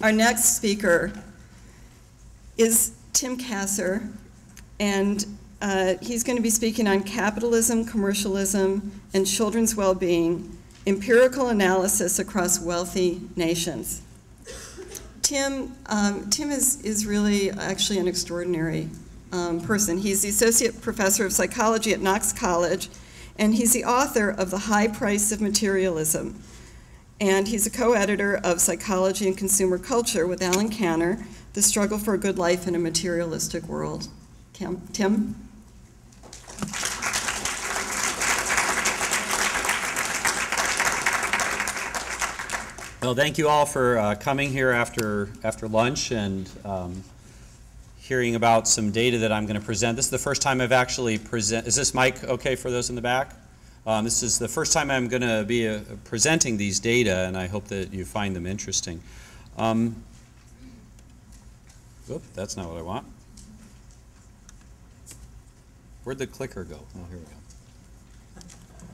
Our next speaker is Tim Kasser, and he's going to be speaking on capitalism, commercialism, and children's well-being, empirical analysis across wealthy nations. Tim is really actually an extraordinary person. He's the Associate Professor of Psychology at Knox College, and he's the author of The High Price of Materialism. And he's a co-editor of Psychology and Consumer Culture with Alan Canner, The Struggle for a Good Life in a Materialistic World. Tim? Well, thank you all for coming here after lunch and hearing about some data that I'm going to present. This is the first time I've actually presented. Is this mic okay for those in the back? This is the first time I'm going to be presenting these data, and I hope that you find them interesting. Oop, that's not what I want. Where'd the clicker go? Oh, here we go.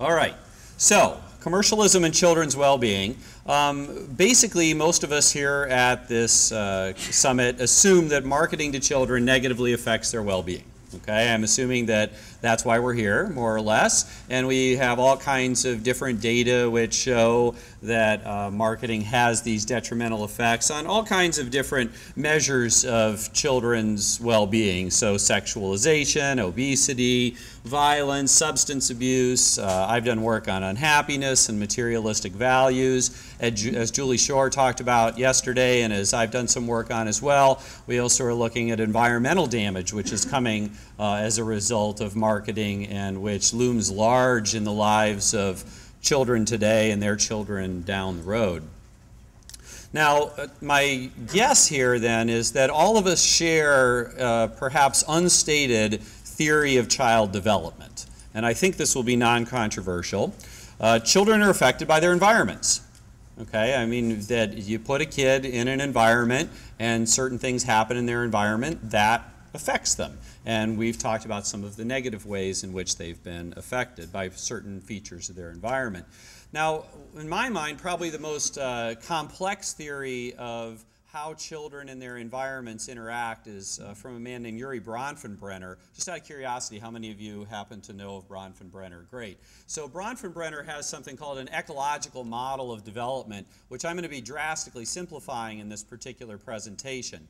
All right. So, commercialism and children's well-being. Basically, most of us here at this summit assume that marketing to children negatively affects their well-being. Okay, I'm assuming that that's why we're here, more or less, and we have all kinds of different data which show that marketing has these detrimental effects on all kinds of different measures of children's well-being. So sexualization, obesity, violence, substance abuse. I've done work on unhappiness and materialistic values. As Julie Shore talked about yesterday, and as I've done some work on as well, we also are looking at environmental damage, which is coming as a result of marketing and which looms large in the lives of children today and their children down the road. Now, my guess here then is that all of us share perhaps unstated theory of child development, and I think this will be non-controversial. Children are affected by their environments. Okay, I mean that you put a kid in an environment and certain things happen in their environment that affects them. And we've talked about some of the negative ways in which they've been affected by certain features of their environment. Now, in my mind, probably the most complex theory of how children and their environments interact is from a man named Urie Bronfenbrenner. Just out of curiosity, how many of you happen to know of Bronfenbrenner? Great. So Bronfenbrenner has something called an ecological model of development, which I'm going to be drastically simplifying in this particular presentation.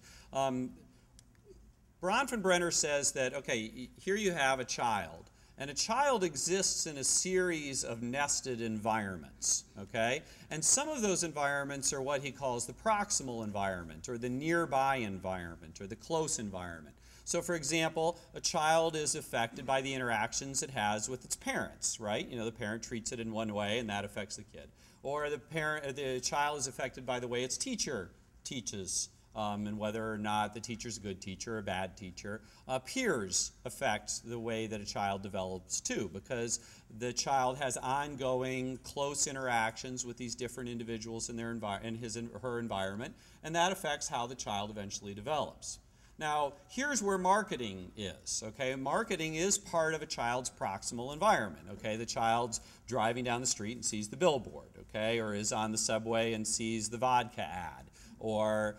Bronfenbrenner says that, okay, here you have a child, and a child exists in a series of nested environments, okay? And some of those environments are what he calls the proximal environment, or the nearby environment, or the close environment. So, for example, a child is affected by the interactions it has with its parents, right? You know, the parent treats it in one way, and that affects the kid. Or the child is affected by the way its teacher teaches, and whether or not the teacher's a good teacher or a bad teacher. Peers affect the way that a child develops too, because the child has ongoing close interactions with these different individuals in his and her environment, and that affects how the child eventually develops. Now, here's where marketing is, okay? Marketing is part of a child's proximal environment, okay? The child's driving down the street and sees the billboard, okay? Or is on the subway and sees the vodka ad, or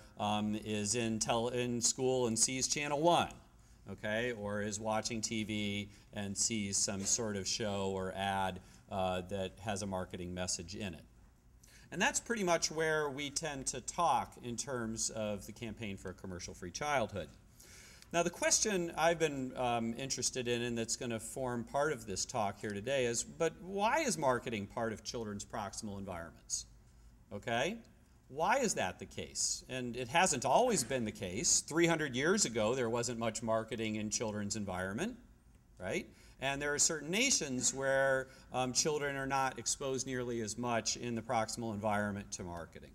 is in school and sees Channel 1, okay? Or is watching TV and sees some sort of show or ad that has a marketing message in it. And that's pretty much where we tend to talk in terms of the campaign for a commercial-free childhood. Now, the question I've been interested in, and that's going to form part of this talk here today, is, but why is marketing part of children's proximal environments? Okay? Why is that the case? And it hasn't always been the case. 300 years ago, there wasn't much marketing in children's environment, right? And there are certain nations where children are not exposed nearly as much in the proximal environment to marketing.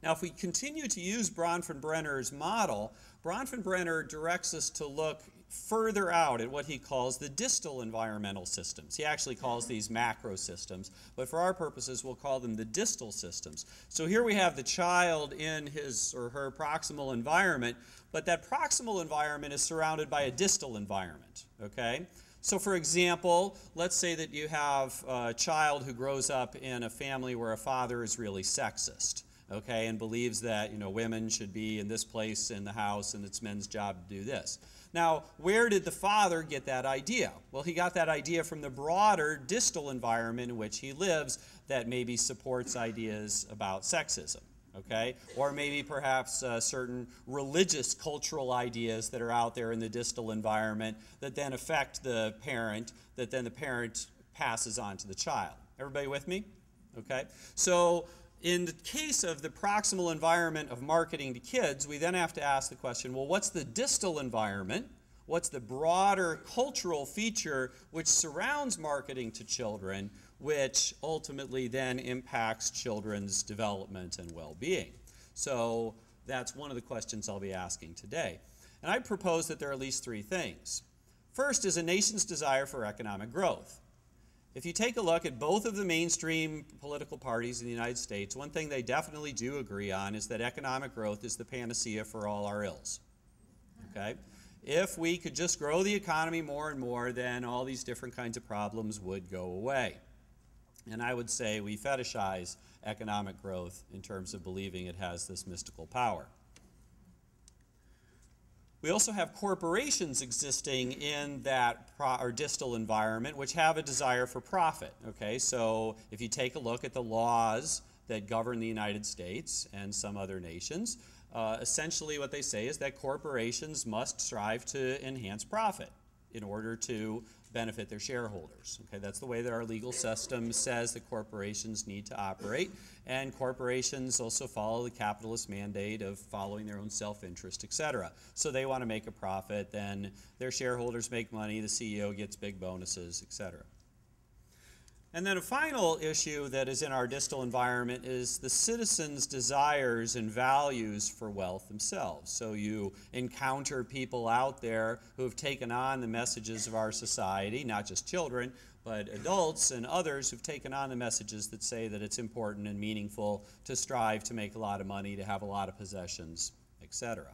Now, if we continue to use Bronfenbrenner's model, Bronfenbrenner directs us to look further out at what he calls the distal environmental systems. He actually calls these macro systems, but for our purposes, we'll call them the distal systems. So here we have the child in his or her proximal environment, but that proximal environment is surrounded by a distal environment, okay? So for example, let's say that you have a child who grows up in a family where a father is really sexist. okay, and believes that, you know, women should be in this place in the house and it's men's job to do this. Now, where did the father get that idea? Well, he got that idea from the broader distal environment in which he lives that maybe supports ideas about sexism, okay? Or maybe perhaps certain religious cultural ideas that are out there in the distal environment that then affect the parent, that then the parent passes on to the child. Everybody with me? Okay? So in the case of the proximal environment of marketing to kids, we then have to ask the question, well, what's the distal environment? What's the broader cultural feature which surrounds marketing to children, which ultimately then impacts children's development and well-being? So that's one of the questions I'll be asking today. And I propose that there are at least three things. First is a nation's desire for economic growth. If you take a look at both of the mainstream political parties in the United States, one thing they definitely do agree on is that economic growth is the panacea for all our ills. Okay? If we could just grow the economy more and more, then all these different kinds of problems would go away. And I would say we fetishize economic growth in terms of believing it has this mystical power. We also have corporations existing in that distal environment which have a desire for profit. Okay, so if you take a look at the laws that govern the United States and some other nations, essentially what they say is that corporations must strive to enhance profit in order to benefit their shareholders. Okay, that's the way that our legal system says that corporations need to operate, and corporations also follow the capitalist mandate of following their own self-interest, etc. So they want to make a profit, then their shareholders make money, the CEO gets big bonuses, etc. And then a final issue that is in our distal environment is the citizens' desires and values for wealth themselves. So you encounter people out there who have taken on the messages of our society, not just children, but adults and others who've taken on the messages that say that it's important and meaningful to strive to make a lot of money, to have a lot of possessions, etc.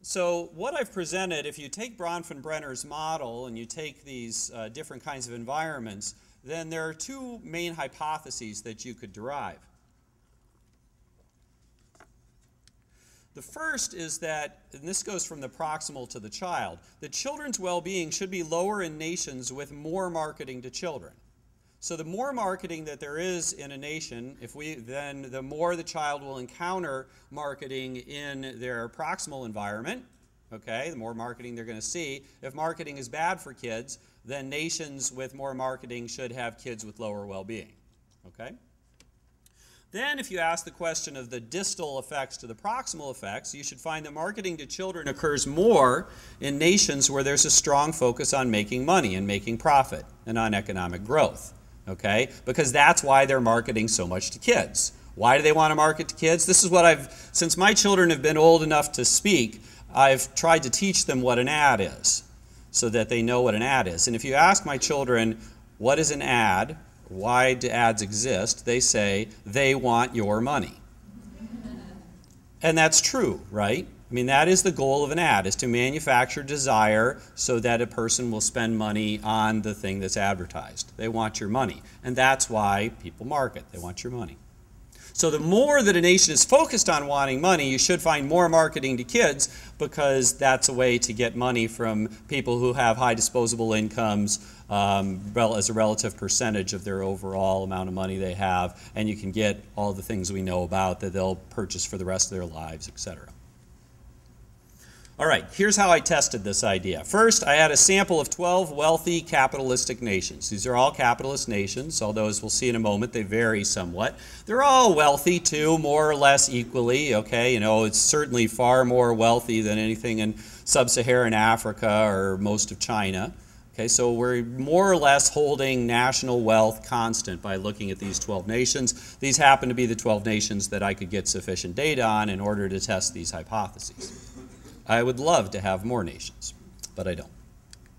So what I've presented, if you take Bronfenbrenner's model and you take these different kinds of environments, then there are two main hypotheses that you could derive. The first is that, and this goes from the proximal to the child, that children's well-being should be lower in nations with more marketing to children. So the more marketing that there is in a nation, then the more the child will encounter marketing in their proximal environment, okay, the more marketing they're going to see. If marketing is bad for kids, then nations with more marketing should have kids with lower well-being, okay? Then if you ask the question of the distal effects to the proximal effects, you should find that marketing to children occurs more in nations where there's a strong focus on making money and making profit and on economic growth. Okay? Because that's why they're marketing so much to kids. Why do they want to market to kids? This is what since my children have been old enough to speak, I've tried to teach them what an ad is so that they know what an ad is. And if you ask my children, what is an ad? Why do ads exist? They say, they want your money. And that's true, right? I mean, that is the goal of an ad, is to manufacture desire so that a person will spend money on the thing that's advertised. They want your money. And that's why people market. They want your money. So the more that a nation is focused on wanting money, you should find more marketing to kids, because that's a way to get money from people who have high disposable incomes as a relative percentage of their overall amount of money they have. And you can get all the things we know about that they'll purchase for the rest of their lives, etc. All right, here's how I tested this idea. First, I had a sample of 12 wealthy capitalistic nations. These are all capitalist nations, although as we'll see in a moment, they vary somewhat. They're all wealthy too, more or less equally, okay? You know, it's certainly far more wealthy than anything in sub-Saharan Africa or most of China. Okay, so we're more or less holding national wealth constant by looking at these 12 nations. These happen to be the 12 nations that I could get sufficient data on in order to test these hypotheses. I would love to have more nations, but I don't.